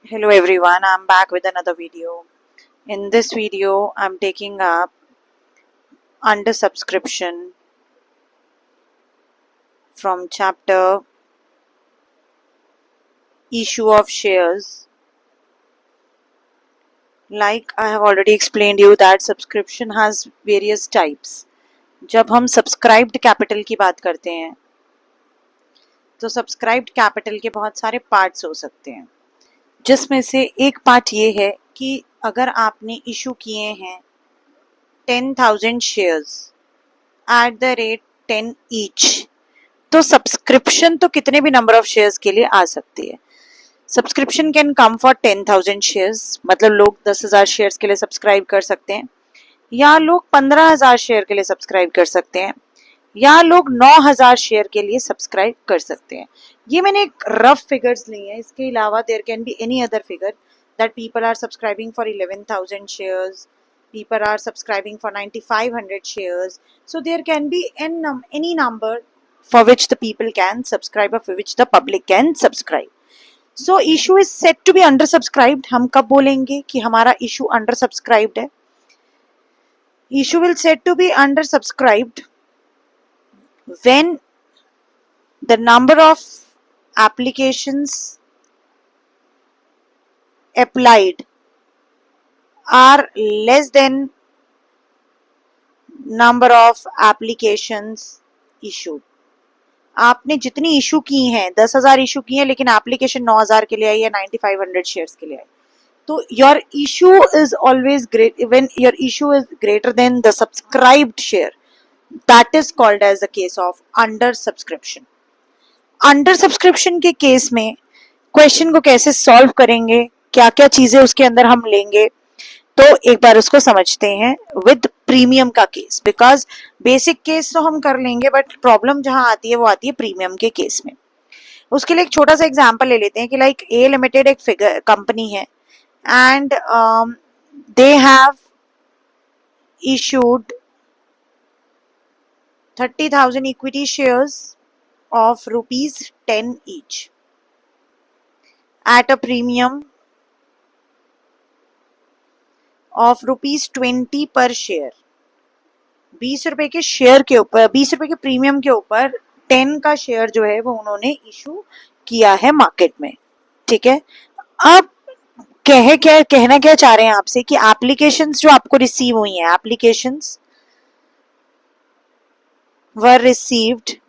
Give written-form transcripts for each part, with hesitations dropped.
Hello everyone, I'm back with another video. In this video, I'm taking up under subscription from chapter issue of shares. Like I have already explained you that subscription has various types. जब हम subscribed capital की बात करते हैं तो subscribed capital के बहुत सारे पार्ट्स हो सकते हैं, जिसमें से एक पार्ट ये है कि अगर आपने इशू किए हैं 10,000 shares at the rate 10 each, तो सब्सक्रिप्शन तो कितने भी नंबर ऑफ शेयर्स के लिए आ सकती है. Subscription can come for 10,000 shares, मतलब लोग 10,000 शेयर्स के लिए सब्सक्राइब कर सकते हैं, या लोग 15,000 शेयर के लिए सब्सक्राइब कर सकते हैं, या लोग 9,000 शेयर के लिए सब्सक्राइब कर सकते हैं. ये मैंने एक रफ फिगर्स ली है. इसके अलावा there can be any other figure that people are subscribing for 11,000 shares, people are subscribing for 9,500 shares, so there can be any number for which the people can subscribe or for which the public can subscribe. So issue is said to be undersubscribed. हम कब बोलेंगे कि हमारा issue undersubscribed है? Issue will said to be undersubscribed when the number of applications applied are less than number of applications issued. आपने जितनी issue की हैं 10,000 इशू की हैं, लेकिन एप्लीकेशन 9,000 के लिए आई है, 9,500 शेयर्स के लिए आई, तो your issue is always great when your issue is greater than the subscribed share. That is called as the case of under subscription. Under subscription के केस में क्वेश्चन को कैसे सॉल्व करेंगे, क्या क्या चीजें उसके अंदर हम लेंगे, तो एक बार उसको समझते हैं विद प्रीमियम का केस. बिकॉज बेसिक केस तो हम कर लेंगे, बट प्रॉब्लम जहां आती है वो आती है प्रीमियम के केस में. उसके लिए एक छोटा सा एग्जांपल ले लेते हैं कि लाइक ए लिमिटेड एक फिगर कंपनी है and they have issued 30,000 equity shares of rupees 10 each at a premium of rupees 20 per share. 20 रुपए के शेयर के ऊपर, 20 रुपए के प्रीमियम के ऊपर 10 का शेयर जो है वो उन्होंने इशू किया है मार्केट में. ठीक है. अब कहना क्या चाह रहे हैं आपसे कि एप्लीकेशंस जो आपको रिसीव हुई हैं, applications were received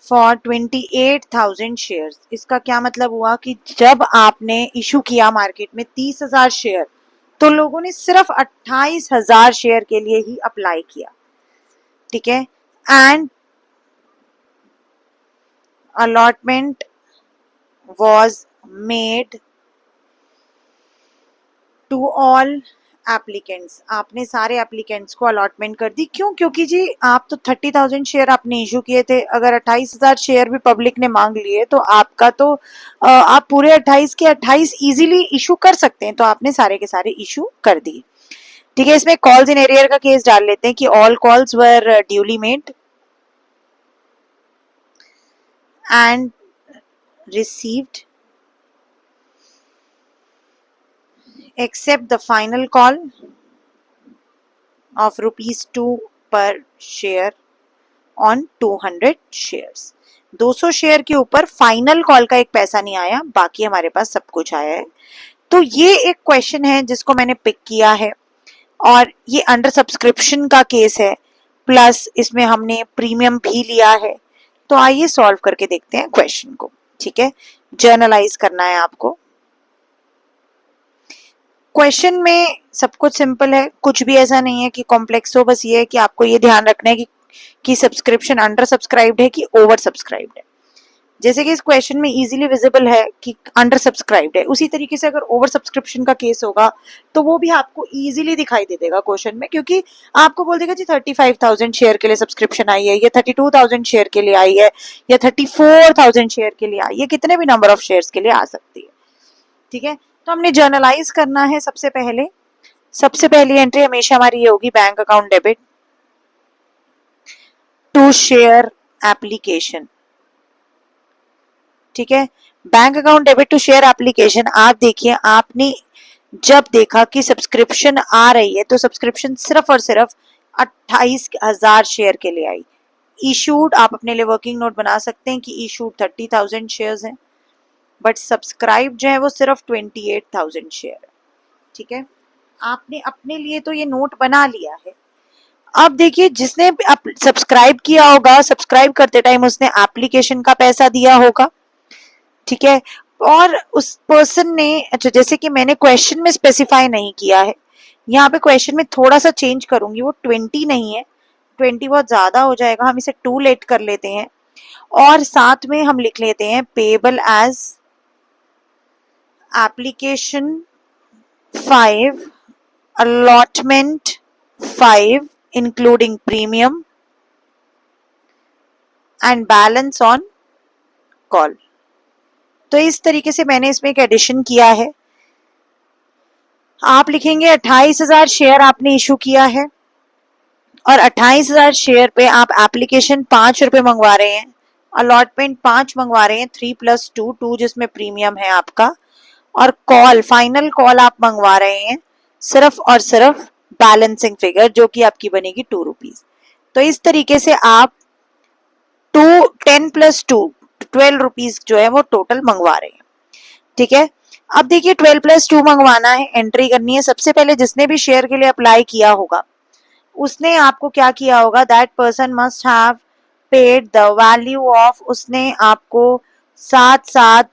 for 28,000 shares. इसका क्या मतलब हुआ कि जब आपने इशू किया मार्केट में 30,000 शेयर, तो लोगों ने सिर्फ 28,000 शेयर के लिए ही अप्लाई किया. ठीक है. And allotment was made to all applicants. आपने सारे एप्लीकेंट्स को अलॉटमेंट कर दी. क्यों? क्योंकि जी आप तो 30,000 शेयर आपने इशू किए थे, अगर 28,000 शेयर भी पब्लिक ने मांग लिए तो आपका तो आप पूरे 28 के 28 इजीली इशू कर सकते हैं, तो आपने सारे के सारे इशू कर दिए. ठीक है. इसमें कॉल्स इन एरियर का केस डाल लेते हैं कि all calls were duly made and received except the final call of rupees 2 per share on 200 shares. 200 share के ऊपर फाइनल कॉल का एक पैसा नहीं आया, बाकी हमारे पास सब कुछ आया है. तो ये एक क्वेश्चन है जिसको मैंने पिक किया है, और ये अंडर सब्सक्रिप्शन का केस है, प्लस इसमें हमने प्रीमियम भी लिया है. तो आइए सॉल्व करके देखते हैं क्वेश्चन को. ठीक है. जर्नलाइज करना है आपको. क्वेश्चन में सब कुछ सिंपल है, कुछ भी ऐसा नहीं है कि कॉम्प्लेक्स हो. बस ये है कि आपको ये ध्यान रखना है कि सब्सक्रिप्शन अंडर सब्सक्राइब्ड है कि ओवर सब्सक्राइब्ड है. जैसे कि इस क्वेश्चन में इजीली विजिबल है कि अंडर सब्सक्राइब्ड है, उसी तरीके से अगर ओवर सब्सक्रिप्शन का केस होगा तो वो भी आपको इजीली दिखाई दे देगा क्वेश्चन में, क्योंकि आपको बोल देगा जी 35,000 शेयर के लिए सब्सक्रिप्शन आई है, या 32,000 शेयर के लिए आई है, या 34,000 शेयर के लिए आई है, कितने भी नंबर ऑफ शेयर्स के लिए आ सकती है. ठीक है. तो हमने जर्नलाइज करना है. सबसे पहली एंट्री हमेशा हमारी ये होगी bank account debit to share application. ठीक है। Bank account debit to share application, आप देखिए आपने जब देखा कि सब्सक्रिप्शन आ रही है तो सब्सक्रिप्शन सिर्फ और सिर्फ 28,000 शेयर के लिए आई। इशूड आप अपने लिए वर्किंग नोट बना सकते हैं कि इशूड 30,000 शेयर्स हैं, बट सब्सक्राइब जो है वो सिर्फ 28,000 शेयर है। ठीक है, आपने अपने लिए तो ये नोट बना लिया है। अब देखिए जिसने सब्सक्राइब किया होगा, सब्सक्राइब करते टाइम उसने एप्लीकेशन का पैसा दिया होगा, ठीक है। और उस पर्सन ने, अच्छा जैसे कि मैंने क्वेश्चन में स्पेसिफाई नहीं किया है, यहाँ पे क्वेश्चन में थोड़ा सा चेंज करूंगी, वो 20 नहीं है, 20 बहुत ज्यादा हो जाएगा, हम इसे टू लेट कर लेते हैं और साथ में हम लिख लेते हैं payable as application 5 allotment 5 including premium and balance on call। तो इस तरीके से मैंने इसमें एक एडिशन किया है। आप लिखेंगे 28,000 शेयर आपने इशू किया है और 28,000 शेयर पे आप एप्लीकेशन 5 रुपए मंगवा रहे हैं, अलॉटमेंट 5 मंगवा रहे हैं, 3 + 2 2 जिसमें प्रीमियम है आपका, और कॉल फाइनल कॉल आप मंगवा रहे हैं सिर्फ और सिर्फ बैलेंसिंग फिगर जो कि आपकी बनेगी 2 रुपीज। तो इस तरीके से आप 10 + 2 12 रुपीज जो है वो टोटल मंगवा रहे हैं। ठीक है, अब देखिए 12 + 2 मंगवाना है, एंट्री करनी है। सबसे पहले जिसने भी शेयर के लिए अप्लाई किया होगा उसने आपको क्या किया होगा, that person must have paid the value of, उसने आपको साथ साथ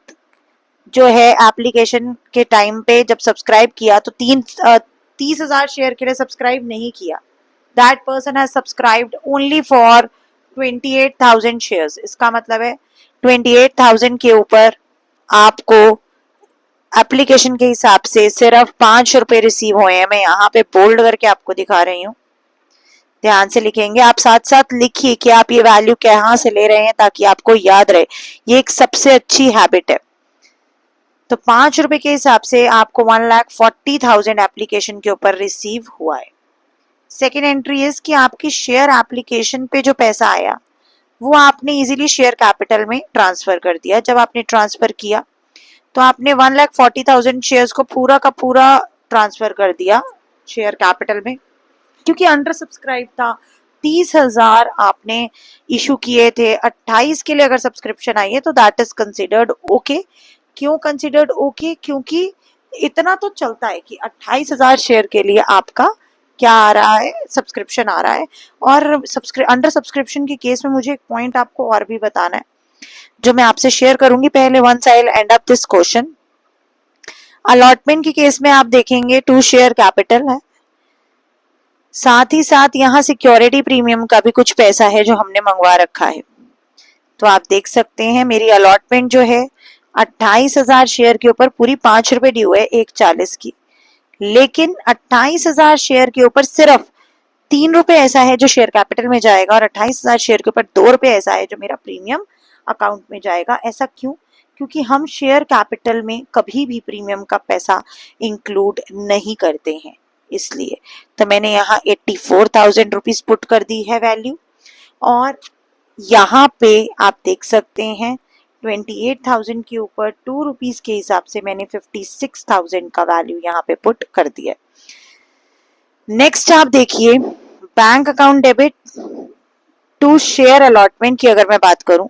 जो है एप्लीकेशन के टाइम पे जब सब्सक्राइब किया तो 30,000 शेयर के लिए सब्सक्राइब नहीं किया, that person has subscribed only for 28,000 shares. इसका मतलब है 28,000 के ऊपर आपको एप्लीकेशन के हिसाब से सिर्फ 5 रुपए रिसीव हुए हैं। मैं यहाँ पे बोल्ड करके आपको दिखा रही हूँ, ध्यान से लिखेंगे। आप साथ साथ लिखिए कि आप ये वैल्यू कहाँ से ले रहे हैं ताकि आपको याद रहे, ये एक सबसे अच्छी हैबिट है। तो 5 रुपए के हिसाब से आपको 1,40,000 एप्लीकेशन के ऊपर रिसीव हुआ है। सेकेंड एंट्री इज कि आपकी शेयर एप्लीकेशन पे जो पैसा आया वो आपने इजीली शेयर कैपिटल में ट्रांसफर कर दिया। जब आपने ट्रांसफर किया तो आपने 1,40,000 शेयर्स को पूरा का पूरा ट्रांसफर कर दिया शेयर कैपिटल में, क्योंकि अंडर सब्सक्राइब था। 30,000 आपने इशू किए थे, 28 के लिए अगर सब्सक्रिप्शन आई है तो दैट इज कंसिडर्ड ओके। क्यों कंसिडर्ड ओके? क्योंकि इतना तो चलता है कि 28,000 शेयर के लिए आपका क्या आ रहा है, सब्सक्रिप्शन आ रहा है। और अंडर सब्सक्रिप्शन के केस में मुझे एक पॉइंट आपको और भी बताना है जो मैं आपसे शेयर करूंगी। पहले once I will end up this question, allotment के केस में आप देखेंगे 2 शेयर कैपिटल है, साथ ही साथ यहाँ सिक्योरिटी प्रीमियम का भी कुछ पैसा है जो हमने मंगवा रखा है। तो आप देख सकते हैं मेरी अलॉटमेंट जो है 28,000 शेयर के ऊपर पूरी 5 रुपए ड्यू है 1,40 की, लेकिन 28,000 शेयर के ऊपर सिर्फ 3 रुपए ऐसा है जो शेयर कैपिटल में जाएगा और 28,000 शेयर के ऊपर 2 रुपए ऐसा है जो मेरा प्रीमियम अकाउंट में जाएगा। ऐसा क्यों? क्योंकि हम शेयर कैपिटल में कभी भी प्रीमियम का पैसा इंक्लूड नहीं करते हैं, इसलिए। तो मैंने यहाँ 84,000 रुपीज पुट कर दी है वैल्यू, और यहाँ पे आप देख सकते हैं 28,000 के ऊपर 2 रुपीज के हिसाब से मैंने 56,000 का वैल्यू यहाँ पे पुट कर दिया। नेक्स्ट आप देखिए bank account debit to share allotment की अगर मैं बात करूं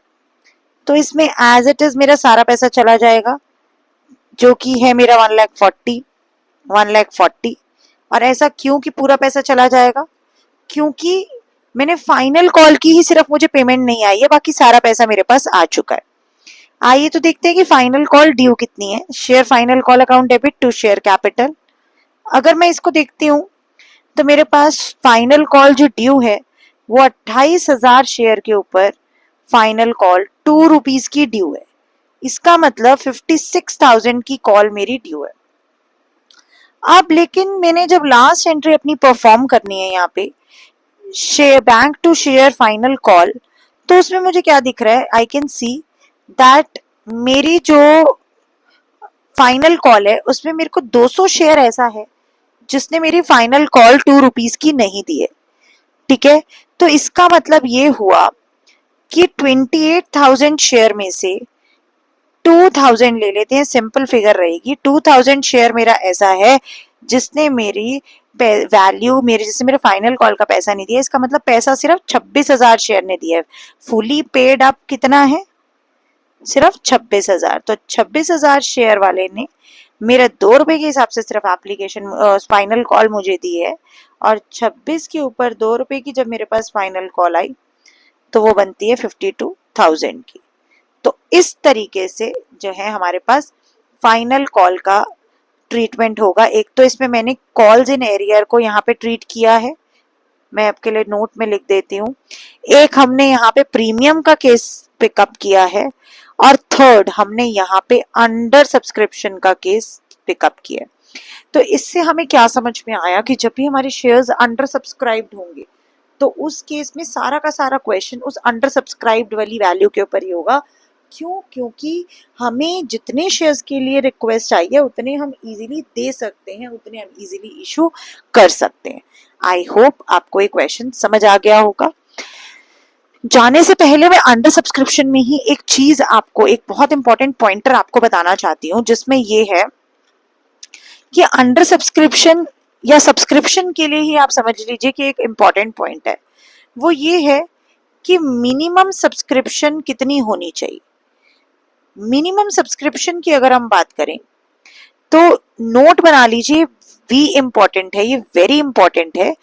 तो इसमें एज इट इज मेरा सारा पैसा चला जाएगा जो कि है मेरा 1,40,000। और ऐसा क्यों कि पूरा पैसा चला जाएगा? क्योंकि मैंने फाइनल कॉल की ही सिर्फ मुझे पेमेंट नहीं आई है, बाकी सारा पैसा मेरे पास आ चुका है। आइए तो देखते हैं कि फाइनल कॉल ड्यू कितनी है। Share final call account debit to share capital, अगर मैं इसको देखती हूँ तो मेरे पास फाइनल कॉल जो ड्यू है वो 28,000 शेयर के ऊपर फाइनल कॉल 2 रुपीज की ड्यू है। इसका मतलब 56,000 की कॉल मेरी ड्यू है। अब लेकिन मैंने जब लास्ट एंट्री अपनी परफॉर्म करनी है यहाँ पे share bank to share final call, तो उसमें मुझे क्या दिख रहा है, आई कैन सी दैट मेरी जो फाइनल कॉल है उसमें मेरे को 200 शेयर ऐसा है जिसने मेरी फाइनल कॉल 2 रुपीज की नहीं दी है। ठीक है, तो इसका मतलब ये हुआ कि 28,000 शेयर में से 2000 ले लेते हैं, सिंपल फिगर रहेगी। 2000 शेयर मेरा ऐसा है जिसने मेरी वैल्यू, मेरे जैसे मेरे फाइनल कॉल का पैसा नहीं दिया, इसका मतलब पैसा सिर्फ 26,000 शेयर ने दिया है। फुली पेड अब कितना है? सिर्फ 26,000। तो 26,000 शेयर वाले ने मेरे 2 रुपए के हिसाब से सिर्फ एप्लीकेशन फाइनल कॉल मुझे दी है, और 26 के ऊपर 2 रुपए की जब मेरे पास फाइनल कॉल आई तो वो बनती है 52,000 की। तो इस तरीके से जो है हमारे पास फाइनल कॉल का ट्रीटमेंट होगा। एक तो इसमें मैंने कॉल्स इन एरियर को यहाँ पे ट्रीट किया है, मैं आपके लिए नोट में लिख देती हूँ। एक हमने यहाँ पे प्रीमियम का केस पिकअप किया है, और थर्ड हमने यहाँ पे अंडर सब्सक्रिप्शन का केस पिकअप किया है। तो इससे हमें क्या समझ में आया कि जब भी हमारे शेयर्स अंडर सब्सक्राइब्ड होंगे तो उस केस में सारा का सारा क्वेश्चन उस अंडर सब्सक्राइब्ड वाली वैल्यू के ऊपर ही होगा। क्यों? क्योंकि हमें जितने शेयर्स के लिए रिक्वेस्ट आई है उतने हम इजीली दे सकते हैं, उतने हम इजीली इशू कर सकते हैं। आई होप आपको ये क्वेश्चन समझ आ गया होगा। जाने से पहले मैं अंडर सब्सक्रिप्शन में ही एक चीज आपको, एक बहुत इंपॉर्टेंट पॉइंटर आपको बताना चाहती हूँ, जिसमें ये है कि अंडर सब्सक्रिप्शन या सब्सक्रिप्शन के लिए ही आप समझ लीजिए कि एक इम्पॉर्टेंट पॉइंट है, वो ये है कि मिनिमम सब्सक्रिप्शन कितनी होनी चाहिए। मिनिमम सब्सक्रिप्शन की अगर हम बात करें तो नोट बना लीजिए, वी इम्पॉर्टेंट है, ये वेरी इंपॉर्टेंट है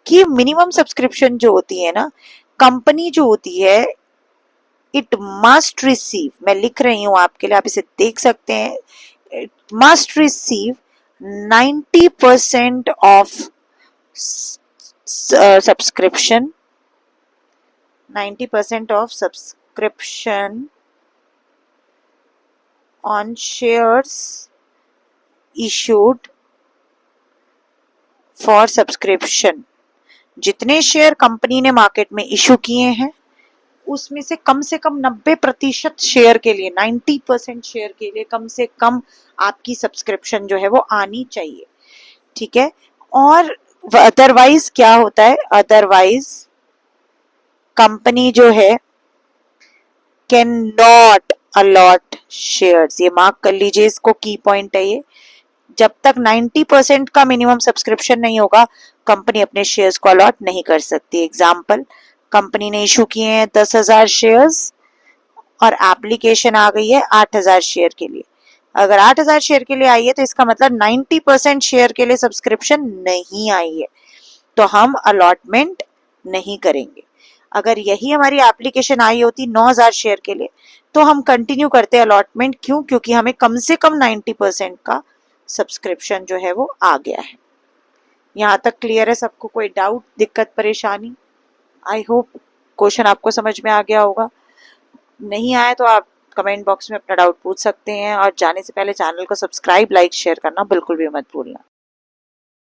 कि मिनिमम सब्सक्रिप्शन जो होती है ना, कंपनी जो होती है, इट मस्ट रिसीव, मैं लिख रही हूं आपके लिए, आप इसे देख सकते हैं, it must receive 90% of subscription, 90% of subscription on shares issued for subscription। जितने शेयर कंपनी ने मार्केट में इशू किए हैं उसमें से कम 90% शेयर के लिए, 90% शेयर के लिए कम से कम आपकी सब्सक्रिप्शन जो है वो आनी चाहिए। ठीक है। और अदरवाइज क्या होता है? अदरवाइज कंपनी जो है कैन नॉट अलॉट शेयर्स। ये मार्क कर लीजिए, इसको की पॉइंट है ये। जब तक 90% का मिनिमम सब्सक्रिप्शन नहीं होगा कंपनी अपने शेयर्स को अलॉट नहीं कर सकती। एग्जाम्पल, कंपनी ने इशू किए हैं 10,000 शेयर्स और एप्लीकेशन आ गई है 8,000 शेयर के लिए। अगर 8,000 शेयर के लिए आई है तो इसका मतलब 90% शेयर के लिए सब्सक्रिप्शन नहीं आई है, तो हम अलॉटमेंट नहीं करेंगे। अगर यही हमारी एप्लीकेशन आई होती 9,000 शेयर के लिए तो हम कंटिन्यू करते अलॉटमेंट। क्यों? क्योंकि हमें कम से कम 90% का सब्सक्रिप्शन जो है वो आ गया है। यहाँ तक क्लियर है सबको? कोई डाउट, दिक्कत, परेशानी? आई होप क्वेश्चन आपको समझ में आ गया होगा। नहीं आया तो आप कमेंट बॉक्स में अपना डाउट पूछ सकते हैं, और जाने से पहले चैनल को सब्सक्राइब, लाइक, शेयर करना बिल्कुल भी मत भूलना।